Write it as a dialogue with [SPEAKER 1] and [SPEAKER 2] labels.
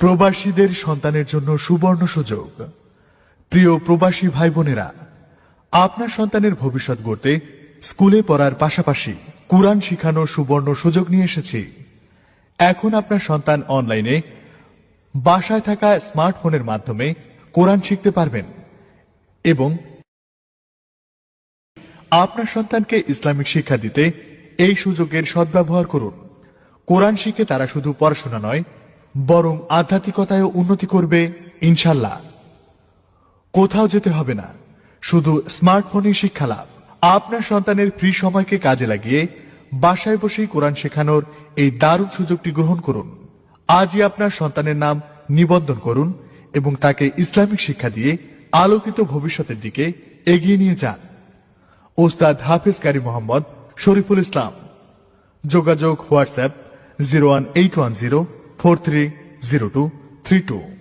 [SPEAKER 1] প্রবাসীদের সন্তানের জন্য সুবর্ণ সুযোগ। প্রিয় প্রবাসী ভাই বোনেরা, আপনার সন্তানের ভবিষ্যৎ গড়তে স্কুলে পড়ার পাশাপাশি কুরআন শিখানোর সুবর্ণ সুযোগ নিয়ে এসেছি। এখন আপনার সন্তান অনলাইনে বাসায় থাকা স্মার্টফোনের মাধ্যমে কোরআন শিখতে পারবেন এবং আপনার সন্তানকে ইসলামিক শিক্ষা দিতে এই সুযোগের সদ্ব্যবহার করুন। কোরআন শিখে তারা শুধু পড়াশোনা নয়, বরং আধ্যাত্মিকতায়ও উন্নতি করবে ইনশাল্লাহ। কোথাও যেতে হবে না, শুধু স্মার্টফোনে শিক্ষা লাভ। আপনার সন্তানের ফ্রি সময়কে কাজে লাগিয়ে বাসায় বসেই কোরআন শেখানোর এই দারুণ সুযোগটি গ্রহণ করুন। আজই আপনার সন্তানের নাম নিবন্ধন করুন এবং তাকে ইসলামিক শিক্ষা দিয়ে আলোকিত ভবিষ্যতের দিকে এগিয়ে নিয়ে যান। ওস্তাদ হাফেজ কারি মোহাম্মদ শরীফুল ইসলাম। যোগাযোগ হোয়াটসঅ্যাপ 01810 430232।